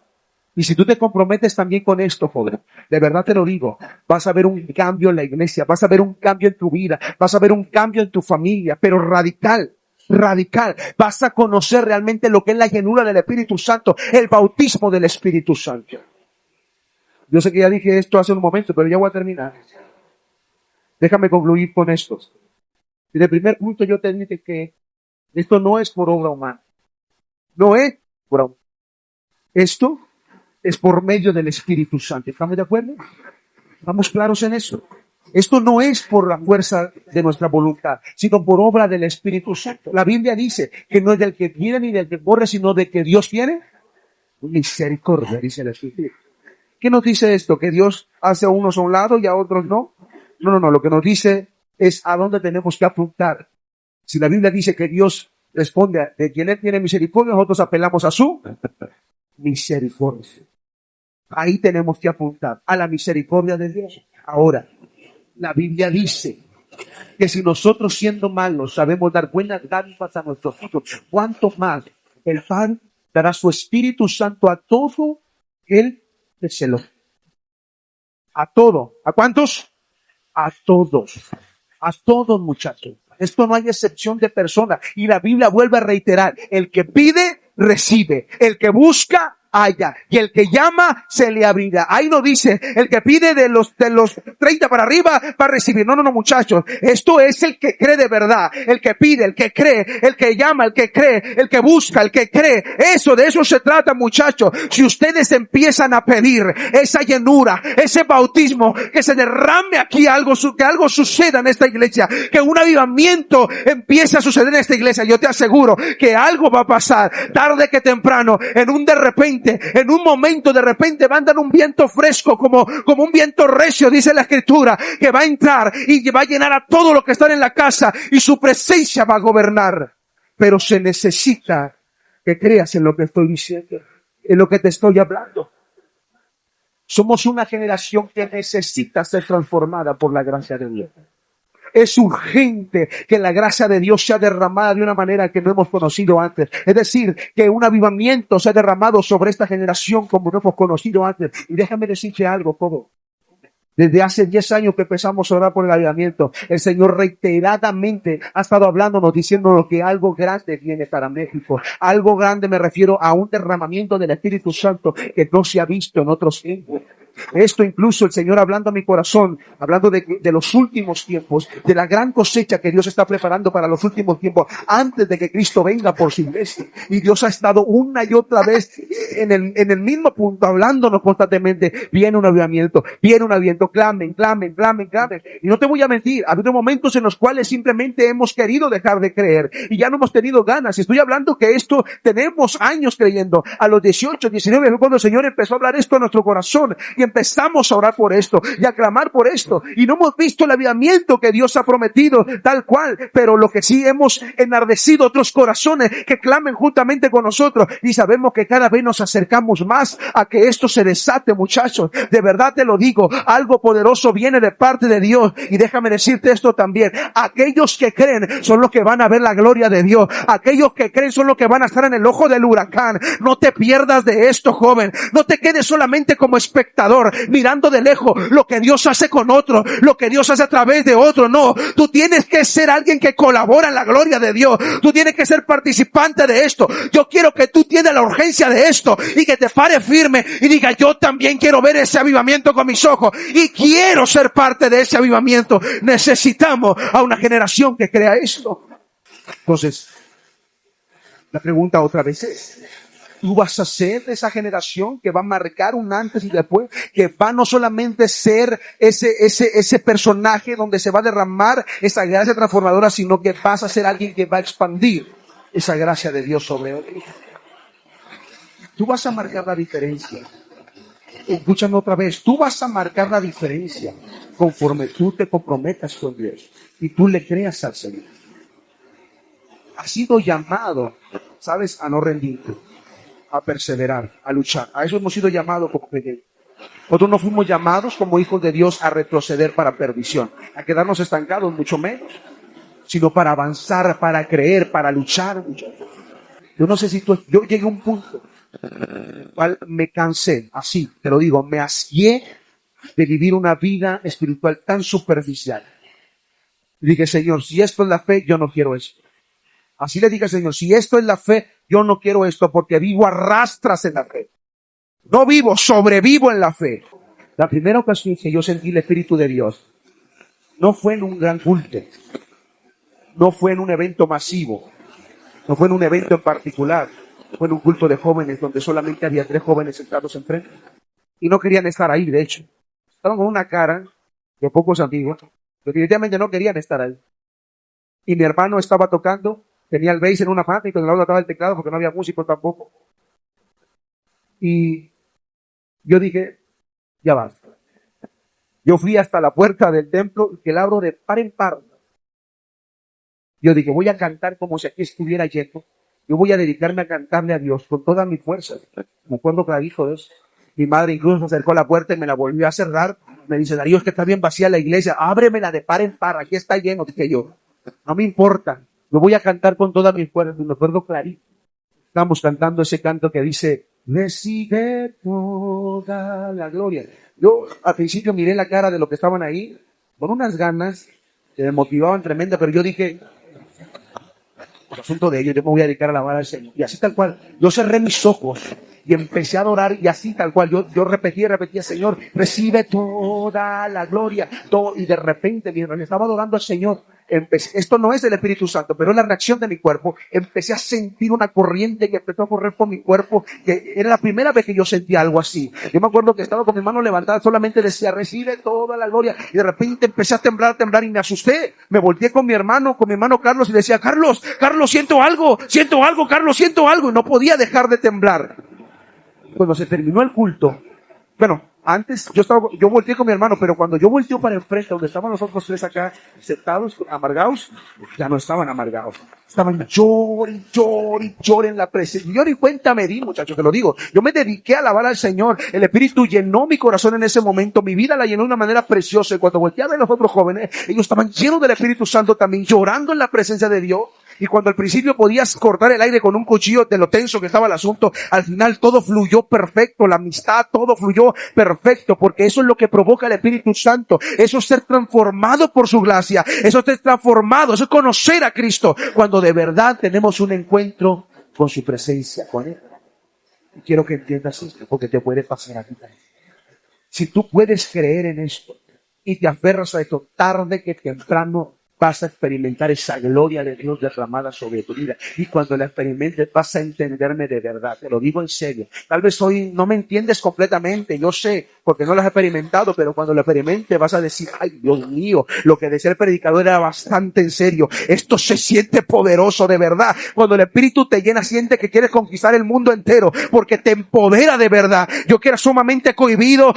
Y si tú te comprometes también con esto, joven, de verdad te lo digo, vas a ver un cambio en la iglesia, vas a ver un cambio en tu vida, vas a ver un cambio en tu familia, pero radical. Radical. Vas a conocer realmente lo que es la llenura del Espíritu Santo, el bautismo del Espíritu Santo. Yo sé que ya dije esto hace un momento, pero ya voy a terminar. Déjame concluir con esto. En el primer punto yo te dije que esto no es por obra humana. No es por obra. Esto es por medio del Espíritu Santo. ¿Estamos de acuerdo? ¿Estamos claros en eso? Esto no es por la fuerza de nuestra voluntad, sino por obra del Espíritu Santo. La Biblia dice que no es del que quiere ni del que corre, sino de que Dios tiene misericordia, dice el Espíritu. ¿Qué nos dice esto? ¿Que Dios hace a unos a un lado y a otros no? No. Lo que nos dice es a dónde tenemos que apuntar. Si la Biblia dice que Dios Responde, de quien Él tiene misericordia, nosotros apelamos a su misericordia. Ahí tenemos que apuntar a la misericordia de Dios. Ahora, la Biblia dice que si nosotros siendo malos sabemos dar buenas dádivas a nuestros hijos, ¿cuánto más el Padre dará su Espíritu Santo a todo el que se lo... A todo. ¿A cuántos? A todos. A todos, muchachos. Esto no hay excepción de persona. Y la Biblia vuelve a reiterar, el que pide, recibe. El que busca, halla. Y el que llama, se le abrirá. Ahí no dice, el que pide de los 30 para arriba, va a recibir. No, muchachos. Esto es el que cree de verdad. El que pide, el que cree, el que llama, el que cree, el que busca, el que cree. De eso se trata, muchachos. Si ustedes empiezan a pedir esa llenura, ese bautismo, que se derrame aquí que algo suceda en esta iglesia, que un avivamiento empiece a suceder en esta iglesia, yo te aseguro que algo va a pasar, tarde que temprano, en un momento de repente va a andar un viento fresco, como un viento recio, dice la Escritura, que va a entrar y va a llenar a todo lo que están en la casa y su presencia va a gobernar. Pero se necesita que creas en lo que estoy diciendo, en lo que te estoy hablando. Somos una generación que necesita ser transformada por la gracia de Dios. Es urgente que la gracia de Dios sea derramada de una manera que no hemos conocido antes. Es decir, que un avivamiento sea derramado sobre esta generación como no hemos conocido antes. Y déjame decirte algo, todo. Desde hace 10 años que empezamos a orar por el avivamiento, el Señor reiteradamente ha estado hablándonos, diciéndonos que algo grande viene para México. Algo grande me refiero a un derramamiento del Espíritu Santo que no se ha visto en otros tiempos. Esto incluso el Señor hablando a mi corazón, hablando de los últimos tiempos, de la gran cosecha que Dios está preparando para los últimos tiempos, antes de que Cristo venga por su iglesia. Y Dios ha estado una y otra vez en el mismo punto, hablándonos constantemente. Viene un avivamiento, clamen. Y no te voy a mentir, ha habido momentos en los cuales simplemente hemos querido dejar de creer y ya no hemos tenido ganas. Estoy hablando que esto tenemos años creyendo. A los 18, 19, fue cuando el Señor empezó a hablar esto a nuestro corazón. Y empezamos a orar por esto y a clamar por esto. Y no hemos visto el avivamiento que Dios ha prometido tal cual. Pero lo que sí hemos enardecido otros corazones que clamen juntamente con nosotros. Y sabemos que cada vez nos acercamos más a que esto se desate, muchachos. De verdad te lo digo. Algo poderoso viene de parte de Dios. Y déjame decirte esto también. Aquellos que creen son los que van a ver la gloria de Dios. Aquellos que creen son los que van a estar en el ojo del huracán. No te pierdas de esto, joven. No te quedes solamente como espectador, mirando de lejos lo que Dios hace con otro, lo que Dios hace a través de otro. No, tú tienes que ser alguien que colabora en la gloria de Dios. Tú tienes que ser participante de esto. Yo quiero que tú entiendas la urgencia de esto y que te pares firme y diga, yo también quiero ver ese avivamiento con mis ojos y quiero ser parte de ese avivamiento. Necesitamos a una generación que crea esto. Entonces, la pregunta otra vez es, ¿tú vas a ser de esa generación que va a marcar un antes y después? Que va no solamente ser ese personaje donde se va a derramar esa gracia transformadora, sino que vas a ser alguien que va a expandir esa gracia de Dios sobre otros. Tú vas a marcar la diferencia. Escúchame otra vez. Tú vas a marcar la diferencia conforme tú te comprometas con Dios y tú le creas al Señor. Has sido llamado, ¿sabes? A no rendirte, a perseverar, a luchar. A eso hemos sido llamados como creyentes. Nosotros no fuimos llamados como hijos de Dios a retroceder para perdición, a quedarnos estancados, mucho menos, sino para avanzar, para creer, para luchar. Yo no sé si yo llegué a un punto en el cual me cansé, así, te lo digo, me asqué de vivir una vida espiritual tan superficial. Y dije, Señor, si esto es la fe, yo no quiero esto. Así le dije al Señor, si esto es la fe, yo no quiero esto porque vivo a rastras en la fe. No vivo, sobrevivo en la fe. La primera ocasión que yo sentí el Espíritu de Dios no fue en un gran culto, no fue en un evento masivo, no fue en un evento en particular, fue en un culto de jóvenes donde solamente había 3 jóvenes sentados enfrente y no querían estar ahí, de hecho. Estaban con una cara de pocos amigos, definitivamente no querían estar ahí. Y mi hermano estaba tocando, tenía el bass en una mano y con el otro estaba el teclado porque no había músico tampoco. Y yo dije, ya basta. Yo fui hasta la puerta del templo que la abro de par en par. Yo dije, voy a cantar como si aquí estuviera lleno. Yo voy a dedicarme a cantarle a Dios con toda mi fuerza. Me acuerdo que dijo Dios. Mi madre incluso se acercó a la puerta y me la volvió a cerrar. Me dice, Darío, es que está bien vacía la iglesia. Ábremela de par en par. Aquí está lleno. Dije yo, no me importa. Lo voy a cantar con toda mi fuerza. Me acuerdo clarito. Estamos cantando ese canto que dice, recibe toda la gloria. Yo al principio miré la cara de los que estaban ahí con unas ganas que me motivaban tremenda, pero yo dije, el asunto de ellos, yo me voy a dedicar a alabar al Señor. Y así tal cual, yo cerré mis ojos y empecé a adorar y así tal cual, yo repetía, Señor, recibe toda la gloria. Y de repente, mientras estaba adorando al Señor, esto no es del Espíritu Santo, pero es la reacción de mi cuerpo. Empecé a sentir una corriente que empezó a correr por mi cuerpo, que era la primera vez que yo sentía algo así. Yo me acuerdo que estaba con mi mano levantada, solamente decía, recibe toda la gloria. Y de repente empecé a temblar y me asusté. Me volteé con mi hermano Carlos, y le decía, Carlos, siento algo, Carlos, siento algo. Y no podía dejar de temblar. Cuando se terminó el culto, bueno, antes yo volteé con mi hermano, pero cuando yo volteé para enfrente, donde estaban los otros tres acá, sentados, amargados, ya no estaban amargados. Estaban llor en la presencia. Yo ni cuenta me di, muchachos, te lo digo. Yo me dediqué a alabar al Señor. El Espíritu llenó mi corazón en ese momento. Mi vida la llenó de una manera preciosa. Y cuando volteé a ver a los otros jóvenes, ellos estaban llenos del Espíritu Santo también, llorando en la presencia de Dios. Y cuando al principio podías cortar el aire con un cuchillo de lo tenso que estaba el asunto, al final todo fluyó perfecto, la amistad, todo fluyó perfecto, porque eso es lo que provoca el Espíritu Santo. Eso es ser transformado por su gracia, eso es ser transformado, eso es conocer a Cristo, cuando de verdad tenemos un encuentro con su presencia, con Él. Y quiero que entiendas esto, porque te puede pasar a ti también. Si tú puedes creer en esto y te aferras a esto, tarde que temprano vas a experimentar esa gloria de Dios derramada sobre tu vida. Y cuando la experimentes vas a entenderme de verdad. Te lo digo en serio. Tal vez hoy no me entiendes completamente. Yo sé, porque no lo has experimentado, pero cuando lo experimentes vas a decir, ay, Dios mío, lo que decía el predicador era bastante en serio. Esto se siente poderoso de verdad. Cuando el Espíritu te llena, siente que quieres conquistar el mundo entero, porque te empodera de verdad. Yo que era sumamente cohibido,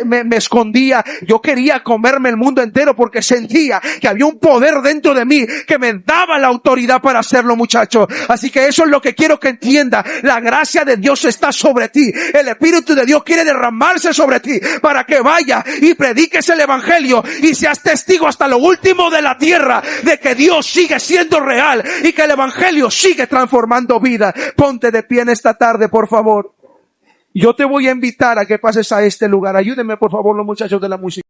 me escondía. Yo quería comerme el mundo entero porque sentía que había un poder dentro de mí que me daba la autoridad para hacerlo, muchachos. Así que eso es lo que quiero que entienda. La gracia de Dios está sobre ti. El Espíritu de Dios quiere derramarse sobre ti para que vaya y prediques el Evangelio y seas testigo hasta lo último de la tierra de que Dios sigue siendo real y que el Evangelio sigue transformando vidas. Ponte de pie en esta tarde, por favor. Yo te voy a invitar a que pases a este lugar. Ayúdenme, por favor, los muchachos de la música.